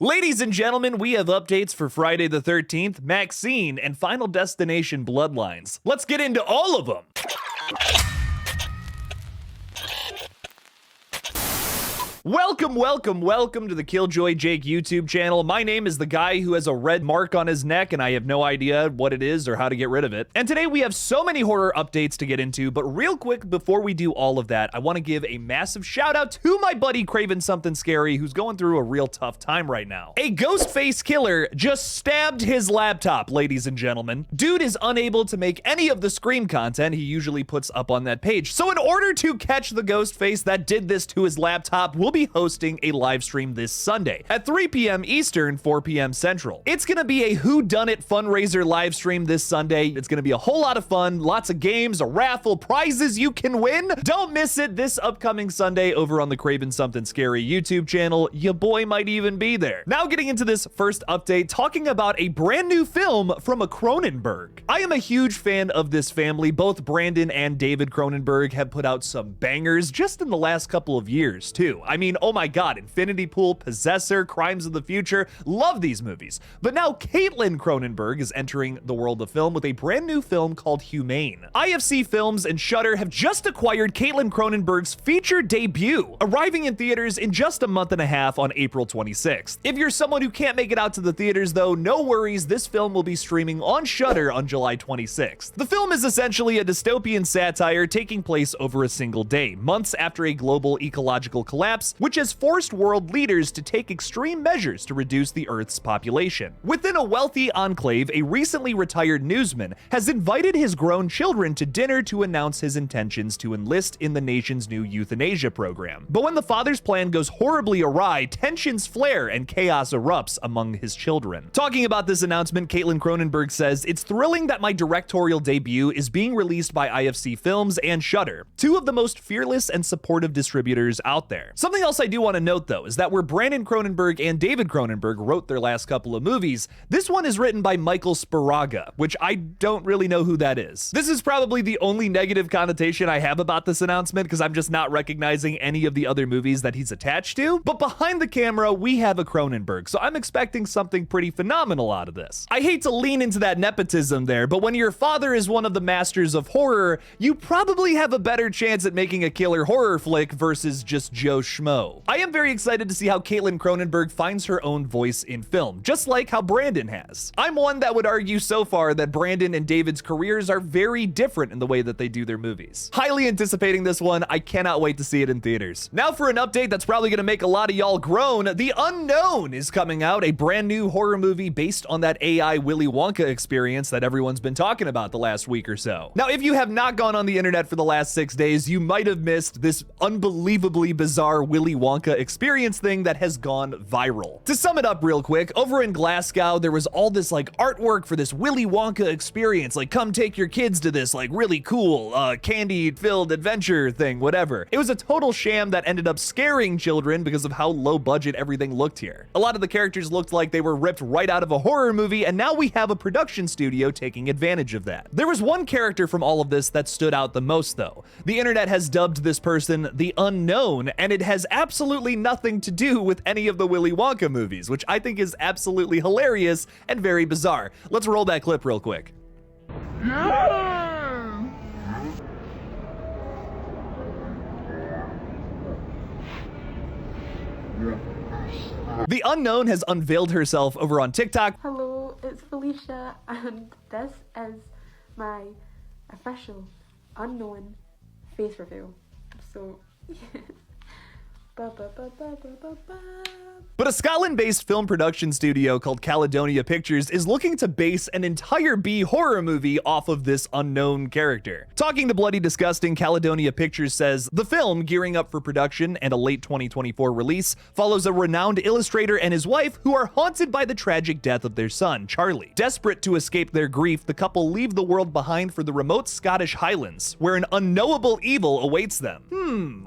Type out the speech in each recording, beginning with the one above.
Ladies and gentlemen, we have updates for Friday the 13th, Maxxxine, and Final Destination Bloodlines. Let's get into all of them! Welcome to the KillJoy Jake YouTube channel. My name is the guy who has a red mark on his neck and I have no idea what it is or how to get rid of it. And today we have so many horror updates to get into, but real quick before we do all of that, I want to give a massive shout out to my buddy Craven Something Scary who's going through a real tough time right now. A ghost face killer just stabbed his laptop, ladies and gentlemen. Dude is unable to make any of the Scream content he usually puts up on that page. So in order to catch the ghost face that did this to his laptop, we'll be hosting a live stream this Sunday at 3 p.m. Eastern, 4 p.m. Central. It's gonna be a whodunit fundraiser live stream this Sunday. It's gonna be a whole lot of fun, lots of games, a raffle, prizes you can win. Don't miss it this upcoming Sunday over on the Craven Something Scary YouTube channel. Your boy might even be there. Now getting into this first update, talking about a brand new film from a Cronenberg. I am a huge fan of this family. Both Brandon and David Cronenberg have put out some bangers just in the last couple of years too. I mean, oh my god, Infinity Pool, Possessor, Crimes of the Future, love these movies. But now Caitlin Cronenberg is entering the world of film with a brand new film called Humane. IFC Films and Shudder have just acquired Caitlin Cronenberg's feature debut, arriving in theaters in just a month and a half on April 26th. If you're someone who can't make it out to the theaters though, no worries, this film will be streaming on Shudder on July 26th. The film is essentially a dystopian satire taking place over a single day, months after a global ecological collapse, which has forced world leaders to take extreme measures to reduce the Earth's population. Within a wealthy enclave, a recently retired newsman has invited his grown children to dinner to announce his intentions to enlist in the nation's new euthanasia program. But when the father's plan goes horribly awry, tensions flare and chaos erupts among his children. Talking about this announcement, Caitlin Cronenberg says, "It's thrilling that my directorial debut is being released by IFC Films and Shudder, two of the most fearless and supportive distributors out there." Something else I do want to note though is that where Brandon Cronenberg and David Cronenberg wrote their last couple of movies, this one is written by Michael Sparaga, which I don't really know who that is. This is probably the only negative connotation I have about this announcement because I'm just not recognizing any of the other movies that he's attached to. But behind the camera, we have a Cronenberg, so I'm expecting something pretty phenomenal out of this. I hate to lean into that nepotism there, but when your father is one of the masters of horror, you probably have a better chance at making a killer horror flick versus just Joe Schmo. I am very excited to see how Caitlin Cronenberg finds her own voice in film, just like how Brandon has. I'm one that would argue so far that Brandon and David's careers are very different in the way that they do their movies. Highly anticipating this one, I cannot wait to see it in theaters. Now for an update that's probably gonna make a lot of y'all groan, The Unknown is coming out, a brand new horror movie based on that AI Willy Wonka experience that everyone's been talking about the last week or so. Now, if you have not gone on the internet for the last 6 days, you might have missed this unbelievably bizarre Willy Wonka experience thing that has gone viral. To sum it up real quick, over in Glasgow, there was all this like artwork for this Willy Wonka experience, like come take your kids to this like really cool candy-filled adventure thing, whatever. It was a total sham that ended up scaring children because of how low budget everything looked here. A lot of the characters looked like they were ripped right out of a horror movie, and now we have a production studio taking advantage of that. There was one character from all of this that stood out the most though. The internet has dubbed this person the Unknown, and it has absolutely nothing to do with any of the Willy Wonka movies, which I think is absolutely hilarious and very bizarre. Let's roll that clip real quick. The Unknown has unveiled herself over on TikTok. Hello, it's Felicia, and this is my official unknown face reveal. So, But a Scotland-based film production studio called Caledonia Pictures is looking to base an entire B horror movie off of this unknown character. Talking to Bloody Disgusting, Caledonia Pictures says, the film, gearing up for production and a late 2024 release, follows a renowned illustrator and his wife who are haunted by the tragic death of their son, Charlie. Desperate to escape their grief, the couple leave the world behind for the remote Scottish Highlands, where an unknowable evil awaits them.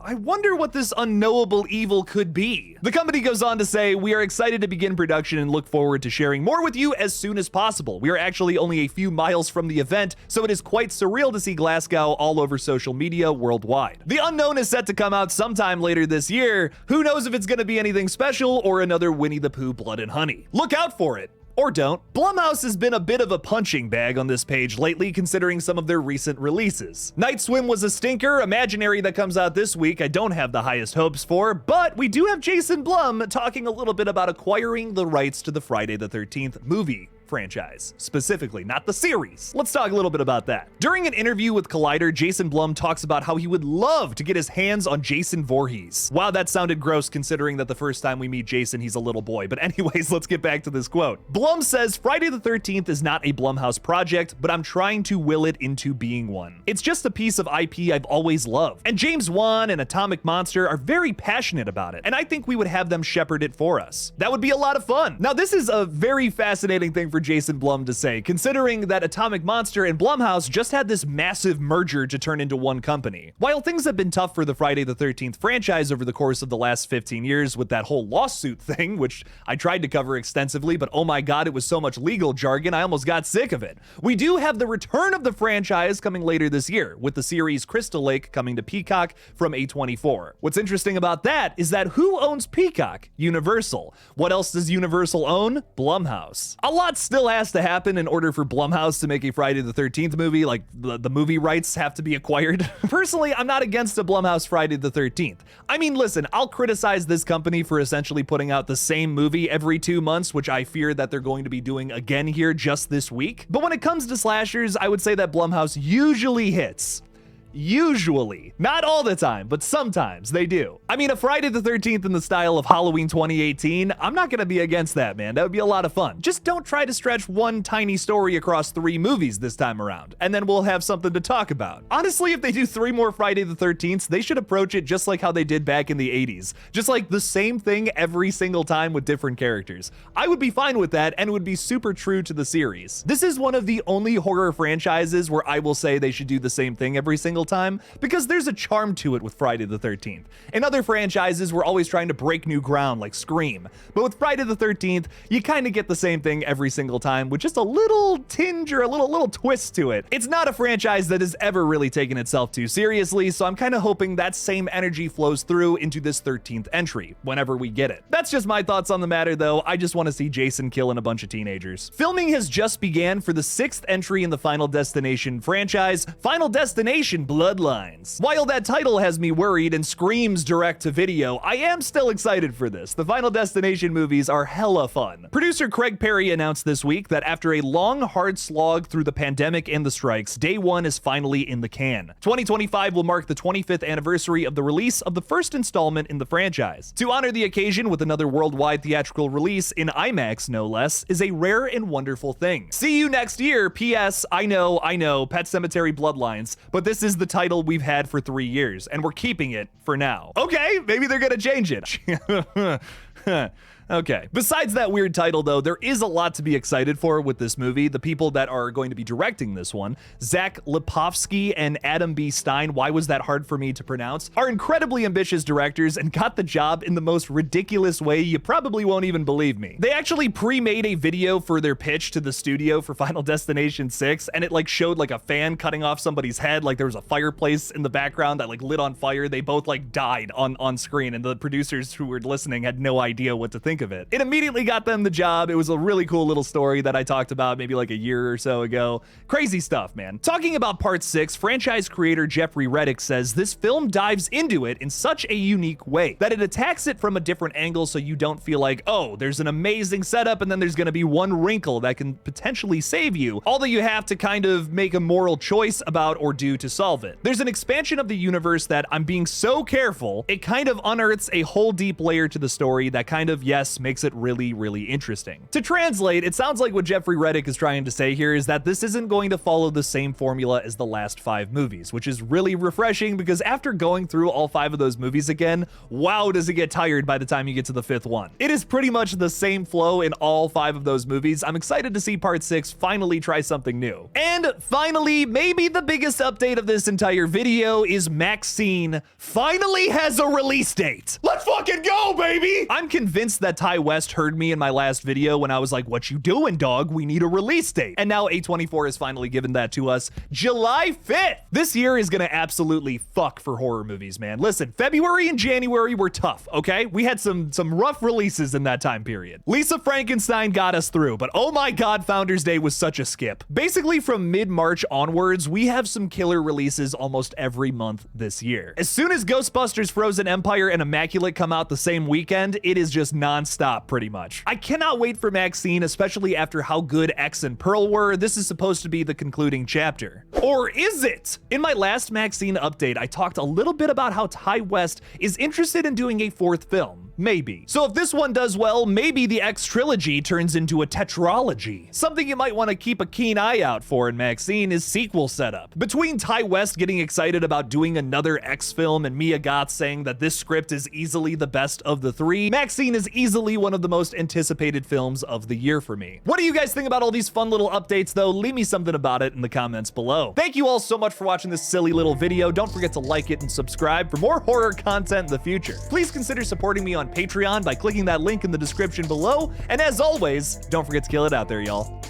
I wonder what this unknowable real evil could be. The company goes on to say, "We are excited to begin production and look forward to sharing more with you as soon as possible. We are actually only a few miles from the event, so it is quite surreal to see Glasgow all over social media worldwide." The Unknown is set to come out sometime later this year. Who knows if it's going to be anything special or another Winnie the Pooh Blood and Honey. Look out for it. Or don't. Blumhouse has been a bit of a punching bag on this page lately, considering some of their recent releases. Night Swim was a stinker. Imaginary that comes out this week I don't have the highest hopes for, but we do have Jason Blum talking a little bit about acquiring the rights to the Friday the 13th movie franchise, specifically, not the series. Let's talk a little bit about that. During an interview with Collider, Jason Blum talks about how he would love to get his hands on Jason Voorhees. Wow, that sounded gross considering that the first time we meet Jason, he's a little boy. But anyways, let's get back to this quote. Blum says, "Friday the 13th is not a Blumhouse project, but I'm trying to will it into being one. It's just a piece of IP I've always loved. And James Wan and Atomic Monster are very passionate about it, and I think we would have them shepherd it for us. That would be a lot of fun." Now, this is a very fascinating thing for Jason Blum to say, considering that Atomic Monster and Blumhouse just had this massive merger to turn into one company. While things have been tough for the Friday the 13th franchise over the course of the last 15 years with that whole lawsuit thing, which I tried to cover extensively, but oh my god, it was so much legal jargon, I almost got sick of it. We do have the return of the franchise coming later this year, with the series Crystal Lake coming to Peacock from A24. What's interesting about that is that who owns Peacock? Universal. What else does Universal own? Blumhouse. A lot still has to happen in order for Blumhouse to make a Friday the 13th movie, like the movie rights have to be acquired. Personally, I'm not against a Blumhouse Friday the 13th. I mean, listen, I'll criticize this company for essentially putting out the same movie every 2 months, which I fear that they're going to be doing again here just this week. But when it comes to slashers, I would say that Blumhouse usually hits. Usually. Not all the time, but sometimes they do. I mean, a Friday the 13th in the style of Halloween 2018, I'm not gonna be against that, man. That would be a lot of fun. Just don't try to stretch one tiny story across 3 movies this time around, and then we'll have something to talk about. Honestly, if they do 3 more Friday the 13ths, they should approach it just like how they did back in the 80s. Just like the same thing every single time with different characters. I would be fine with that, and it would be super true to the series. This is one of the only horror franchises where I will say they should do the same thing every single time, because there's a charm to it with Friday the 13th. In other franchises, we're always trying to break new ground like Scream, but with Friday the 13th, you kind of get the same thing every single time with just a little tinge or a little twist to it. It's not a franchise that has ever really taken itself too seriously, so I'm kind of hoping that same energy flows through into this 13th entry, whenever we get it. That's just my thoughts on the matter though. I just want to see Jason killing a bunch of teenagers. Filming has just began for the 6th entry in the Final Destination franchise, Final Destination Bloodlines. While that title has me worried and screams direct to video, I am still excited for this. The Final Destination movies are hella fun. Producer Craig Perry announced this week that after a long, hard slog through the pandemic and the strikes, day 1 is finally in the can. 2025 will mark the 25th anniversary of the release of the first installment in the franchise. To honor the occasion with another worldwide theatrical release in IMAX, no less, is a rare and wonderful thing. See you next year. P.S. I know, Pet Sematary Bloodlines, but this is the title we've had for 3 years, and we're keeping it for now. Okay, maybe they're gonna change it. Okay. Besides that weird title, though, there is a lot to be excited for with this movie. The people that are going to be directing this one, Zach Lipovsky and Adam B. Stein, why was that hard for me to pronounce, are incredibly ambitious directors and got the job in the most ridiculous way you probably won't even believe me. They actually pre-made a video for their pitch to the studio for Final Destination 6, and it like showed like a fan cutting off somebody's head, like there was a fireplace in the background that like lit on fire. They both like died on screen, and the producers who were listening had no idea what to think of it. It immediately got them the job. It was a really cool little story that I talked about maybe like a year or so ago. Crazy stuff, man. Talking about part 6, franchise creator Jeffrey Reddick says this film dives into it in such a unique way that it attacks it from a different angle, so you don't feel like, oh, there's an amazing setup and then there's gonna be one wrinkle that can potentially save you, although you have to kind of make a moral choice about or do to solve it. There's an expansion of the universe that, I'm being so careful, it kind of unearths a whole deep layer to the story that kind of, yes, makes it really, really interesting. To translate, it sounds like what Jeffrey Reddick is trying to say here is that this isn't going to follow the same formula as the last 5 movies, which is really refreshing because after going through all 5 of those movies again, wow, does it get tired by the time you get to the 5th one. It is pretty much the same flow in all 5 of those movies. I'm excited to see part 6 finally try something new. And finally, maybe the biggest update of this entire video is Maxxxine finally has a release date. Let's fucking go, baby! I'm convinced that Ty West heard me in my last video when I was like, what you doing, dog? We need a release date. And now A24 has finally given that to us. July 5th! This year is gonna absolutely fuck for horror movies, man. Listen, February and January were tough, okay? We had some rough releases in that time period. Lisa Frankenstein got us through, but oh my god, Founders Day was such a skip. Basically from mid-March onwards, we have some killer releases almost every month this year. As soon as Ghostbusters Frozen Empire and Immaculate come out the same weekend, it is just non-stop pretty much. I cannot wait for Maxxxine, especially after how good X and Pearl were. This is supposed to be the concluding chapter. Or is it? In my last Maxxxine update, I talked a little bit about how Ty West is interested in doing a 4th film. Maybe. So if this one does well, maybe the X trilogy turns into a tetralogy. Something you might want to keep a keen eye out for in Maxxxine is sequel setup. Between Ty West getting excited about doing another X film and Mia Goth saying that this script is easily the best of the 3, Maxxxine is easily one of the most anticipated films of the year for me. What do you guys think about all these fun little updates though? Leave me something about it in the comments below. Thank you all so much for watching this silly little video. Don't forget to like it and subscribe for more horror content in the future. Please consider supporting me on Patreon by clicking that link in the description below. And as always, don't forget to kill it out there, y'all.